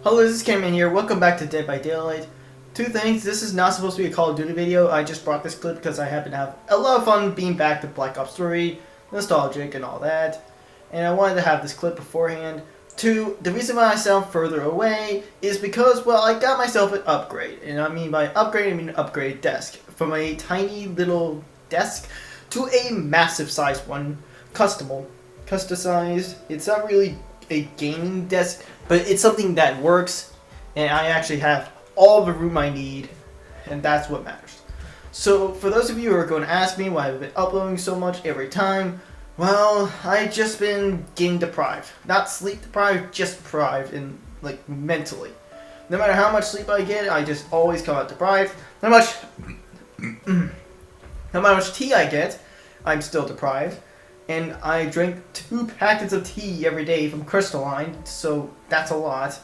Hello, this is Cameron here. Welcome back to Dead by Daylight. Two things. This is not supposed to be a Call of Duty video. I just brought this clip because I happen to have a lot of fun being back to Black Ops 3, nostalgic and all that. And I wanted to have this clip beforehand. Two, the reason why I sound further away is because, well, I got myself an upgrade. And I mean by upgrade, I mean an upgraded desk. From a tiny little desk to a massive size one, customized. It's not really a gaming desk, but it's something that works, and I actually have all the room I need, and that's what matters. So for those of you who are going to ask me why I've been uploading so much every time, well, I've just been getting deprived. Not sleep deprived, just deprived, and like mentally. No matter how much sleep I get, I just always come out deprived. No matter how much tea I get, I'm still deprived. And I drink 2 packets of tea every day from Crystalline, so that's a lot.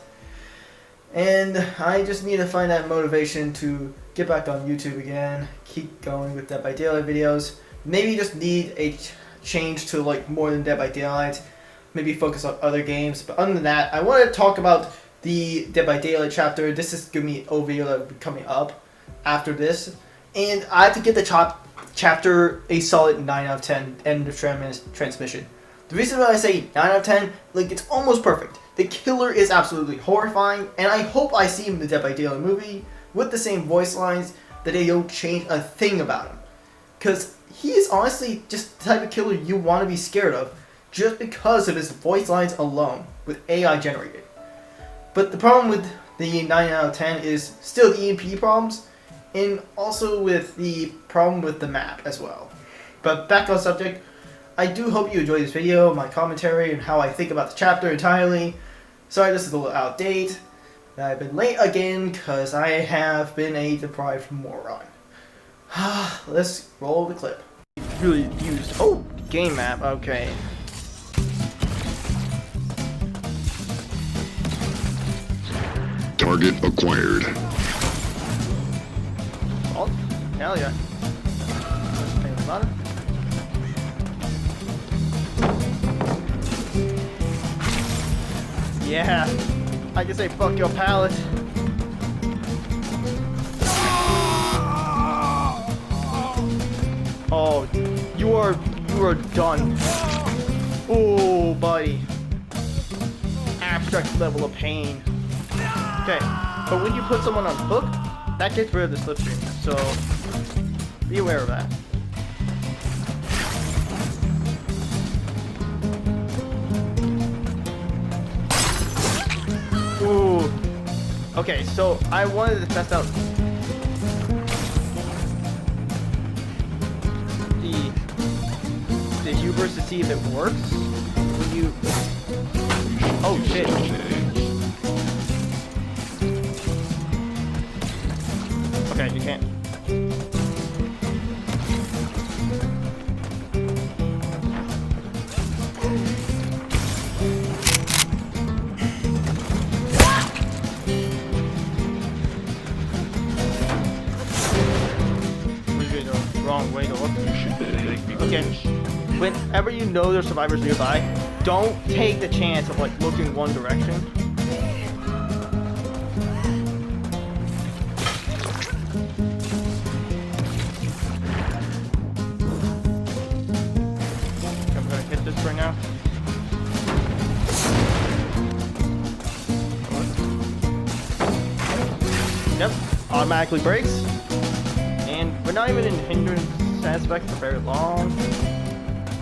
And I just need to find that motivation to get back on YouTube again, keep going with Dead by Daylight videos. Maybe just need a change to like more than Dead by Daylight, maybe focus on other games. But other than that, I want to talk about the Dead by Daylight chapter. This is going to be an overview that will be coming up after this. And I have to get the chapter a solid 9 out of 10 end of transmission. The reason why I say 9 out of 10, like, it's almost perfect. The killer is absolutely horrifying, and I hope I see him in the Dead by Daylight movie with the same voice lines, that they don't change a thing about him. Because he is honestly just the type of killer you want to be scared of just because of his voice lines alone, with AI generated. But the problem with the 9 out of 10 is still the EMP problems, and also with the problem with the map as well. But back on subject, I do hope you enjoy this video, my commentary, and how I think about the chapter entirely. Sorry this is a little out of date. I've been late again because I have been a deprived moron. Let's roll the clip. Really used. Oh, game map, okay. Target acquired. Oh, hell yeah. Think about it. Yeah, I can say fuck your pallet. Oh, you are done. Oh, buddy. Abstract level of pain. Okay, but when you put someone on hook, that gets rid of the slipstream, so be aware of that. Ooh. Okay, so I wanted to test out the hubris to see if it works when you. Oh shit. Okay, you can't. Wrong way to look. Okay, whenever you know there's survivors nearby, don't take the chance of like looking one direction. I'm gonna hit this right now. Yep, automatically brakes. And we're not even in hindrance aspect for very long.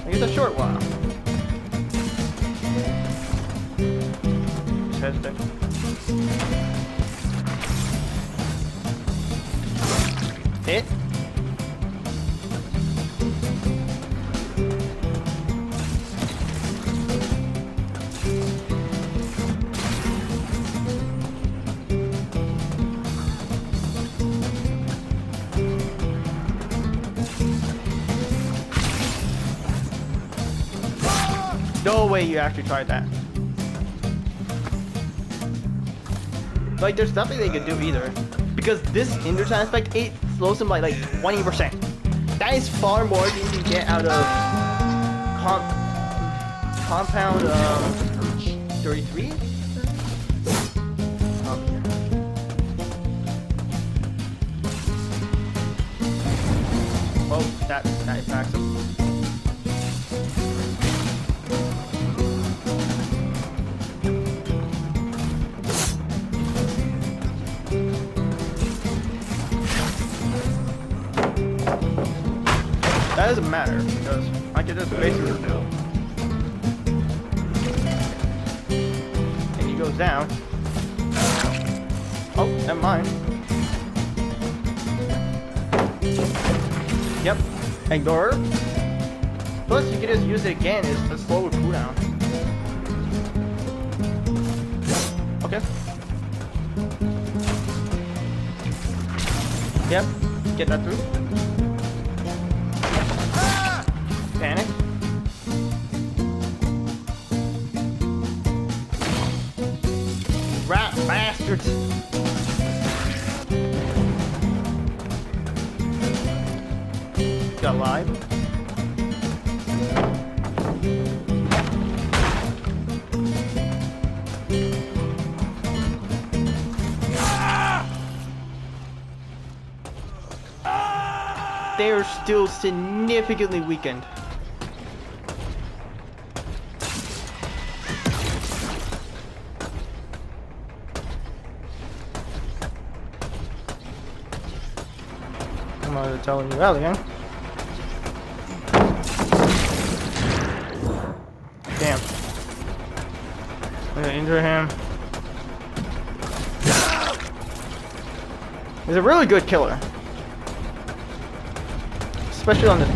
I guess a short while. Just hesitate. Hit. No way you actually tried that. Like, there's nothing they could do either. Because this hindrance aspect, it slows them by like 20%. That is far more than you can get out of compound 33? Oh, that impacts him. That doesn't matter because I can just basically and he goes down. Oh, never mind. Yep, ignore her. Plus, you can just use it again. It's a slower cooldown. Okay. Yep, get that through. Panic. Rat bastards. Got live. They are still significantly weakened. I'm telling you earlier. Damn. I'm gonna injure him. He's a really good killer. Especially on the...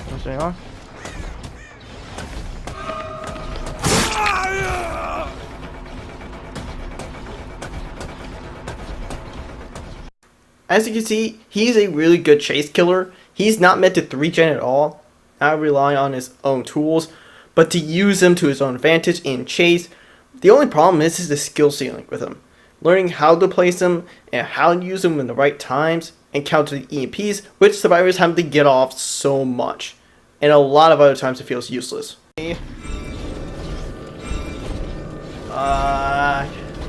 What's going on? As you can see, he's a really good chase killer. He's not meant to 3-gen at all, not rely on his own tools, but to use them to his own advantage in chase. The only problem is the skill ceiling with him. Learning how to place them and how to use them in the right times and counter the EMPs, which survivors have to get off so much. And a lot of other times it feels useless. Let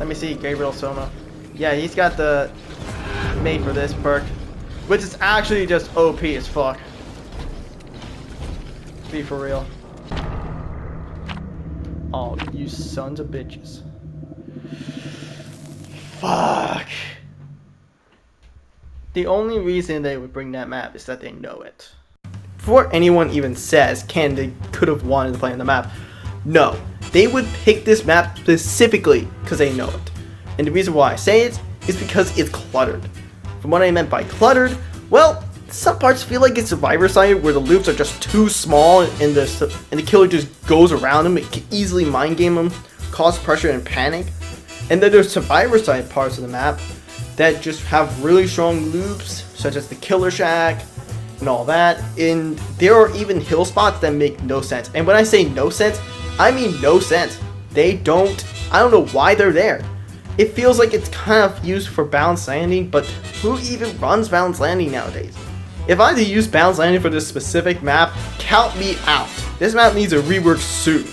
me see, Gabriel Soma. Yeah, he's got the made for this perk, which is actually just OP as fuck. Be for real. Oh, you sons of bitches. Fuck. The only reason they would bring that map is that they know it. Before anyone even says Canada could have wanted to play on the map, no. They would pick this map specifically because they know it. And the reason why I say it is because it's cluttered. From what I meant by cluttered, well, some parts feel like it's Survivor side where the loops are just too small and the killer just goes around them. It can easily mind game them, cause pressure and panic. And then there's Survivor side parts of the map that just have really strong loops, such as the Killer Shack and all that. And there are even hill spots that make no sense. And when I say no sense, I mean no sense. They don't, I don't know why they're there. It feels like it's kind of used for balanced landing, but who even runs balanced landing nowadays? If I had to use balanced landing for this specific map, count me out. This map needs a rework soon.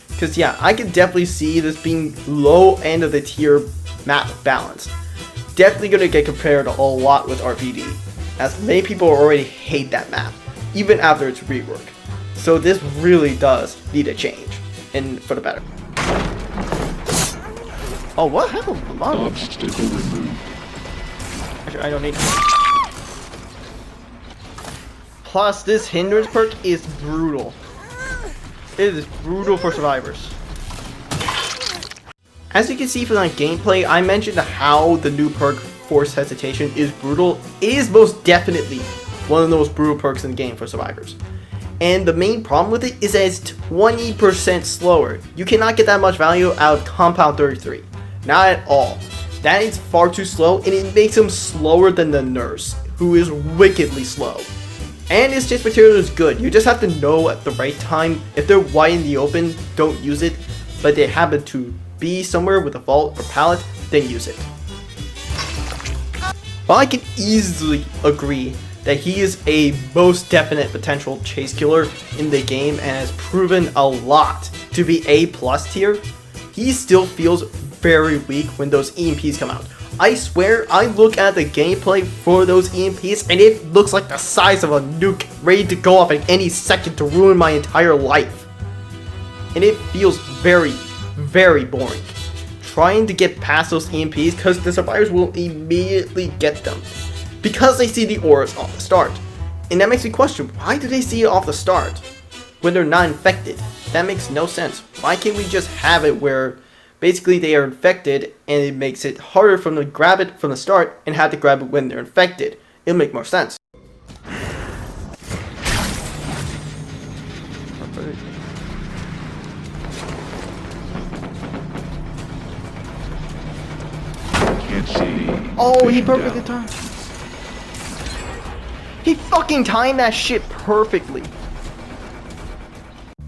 Because yeah, I can definitely see this being low end of the tier map balance. Definitely going to get compared a lot with RPD, as many people already hate that map, even after its rework. So this really does need a change, and for the better. Oh, what happened? Obstacle removed. Actually, I don't need to. Plus, this hindrance perk is brutal. It is brutal for survivors. As you can see from that gameplay, I mentioned how the new perk Forced Hesitation is brutal. It is most definitely one of the most brutal perks in the game for survivors. And the main problem with it is that it's 20% slower. You cannot get that much value out of Compound 33. Not at all. That is far too slow, and it makes him slower than the Nurse, who is wickedly slow. And his chase material is good. You just have to know at the right time. If they're wide in the open, don't use it. But they happen to be somewhere with a vault or pallet, then use it. While I can easily agree that he is a most definite potential chase killer in the game and has proven a lot to be A+ tier, he still feels very weak when those EMPs come out. I swear, I look at the gameplay for those EMPs and it looks like the size of a nuke ready to go off at any second to ruin my entire life. And it feels very, very boring. Trying to get past those EMPs because the survivors will immediately get them. Because they see the auras off the start. And that makes me question, why do they see it off the start when they're not infected? That makes no sense. Why can't we just have it where basically they are infected and it makes it harder for them to grab it from the start and have to grab it when they're infected? It'll make more sense. Can't see. Oh, he perfectly timed. He fucking timed that shit perfectly.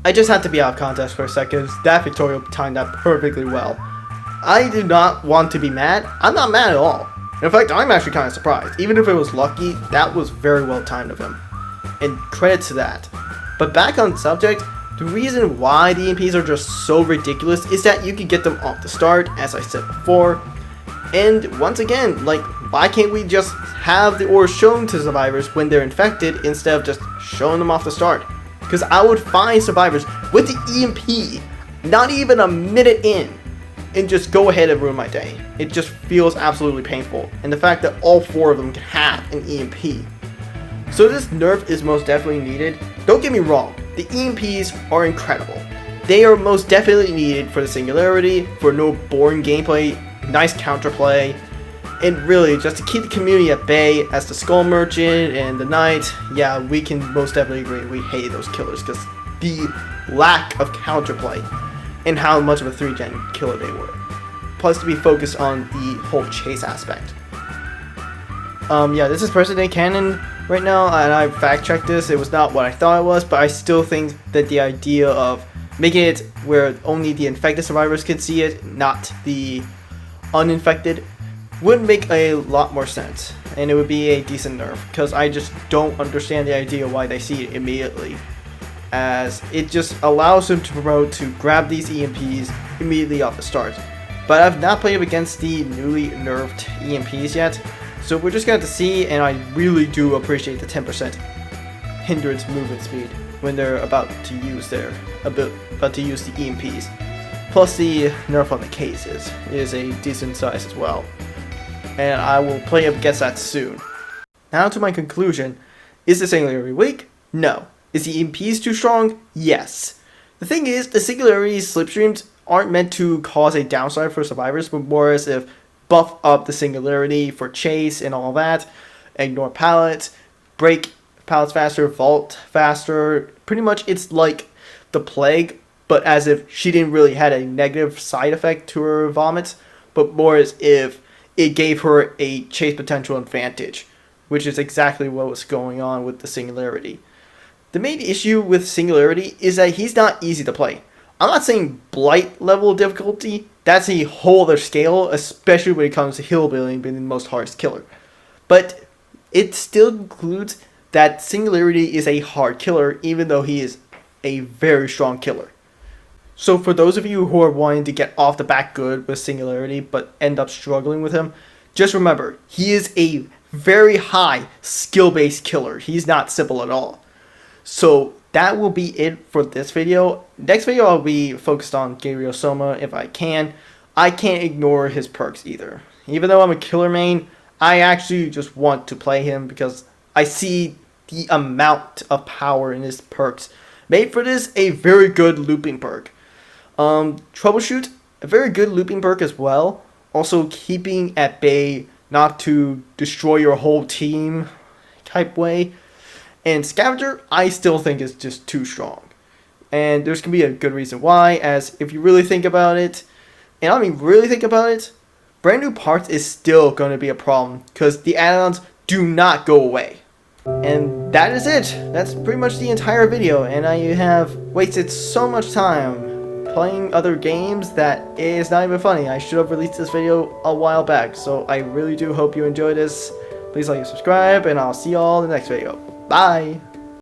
I just had to be out of context for a second. That Victoria timed that perfectly well. I do not want to be mad. I'm not mad at all. In fact, I'm actually kind of surprised. Even if it was lucky, that was very well timed of him. And credit to that. But back on subject, the reason why the EMPs are just so ridiculous is that you can get them off the start, as I said before. And once again, like, why can't we just have the auras shown to survivors when they're infected instead of just showing them off the start? Because I would find survivors with the EMP not even a minute in and just go ahead and ruin my day. It just feels absolutely painful. And the fact that all 4 of them can have an EMP. So this nerf is most definitely needed. Don't get me wrong, the EMPs are incredible. They are most definitely needed for the singularity, for no boring gameplay, nice counterplay, and really just to keep the community at bay. As the Skull Merchant and the Knight, yeah, we can most definitely agree we hate those killers because the lack of counterplay and how much of a 3-gen killer they were. Plus to be focused on the whole chase aspect. Yeah, this is present day canon right now, and I fact-checked this. It was not what I thought it was, but I still think that the idea of making it where only the infected survivors can see it, not the uninfected, would make a lot more sense, and it would be a decent nerf, because I just don't understand the idea why they see it immediately, as it just allows them to promote to grab these EMPs immediately off the start. But I've not played up against the newly nerfed EMPs yet, so we're just going to have to see, and I really do appreciate the 10% hindrance movement speed when they're about to use the EMPs. Plus the nerf on the cases is a decent size as well. And I will play up against that soon. Now to my conclusion. Is the singularity weak? No. Is the EMPs too strong? Yes. The thing is, the singularity slipstreams aren't meant to cause a downside for survivors, but more as if buff up the singularity for chase and all that, ignore pallets, break pallets faster, vault faster. Pretty much it's like the plague, but as if she didn't really had a negative side effect to her vomits, but more as if it gave her a chase potential advantage, which is exactly what was going on with the singularity. The main issue with singularity is that he's not easy to play. I'm not saying blight level of difficulty, that's a whole other scale, especially when it comes to hillbilly being the most hardest killer. But it still includes that singularity is a hard killer, even though he is a very strong killer. So for those of you who are wanting to get off the bat good with singularity but end up struggling with him, just remember, he is a very high skill-based killer. He's not simple at all. So that will be it for this video. Next video I'll be focused on Gabriel Soma if I can. I can't ignore his perks either. Even though I'm a killer main, I actually just want to play him because I see the amount of power in his perks. Made for this a very good looping perk. Troubleshoot, a very good looping perk as well. Also keeping at bay, not to destroy your whole team type way. And Scavenger, I still think is just too strong. And there's going to be a good reason why, as if you really think about it, and I mean really think about it, brand new parts is still going to be a problem, because the add-ons do not go away. And that is it. That's pretty much the entire video, and I have wasted so much time playing other games that it is not even funny. I should have released this video a while back, so I really do hope you enjoyed this. Please like and subscribe, and I'll see y'all in the next video. Bye!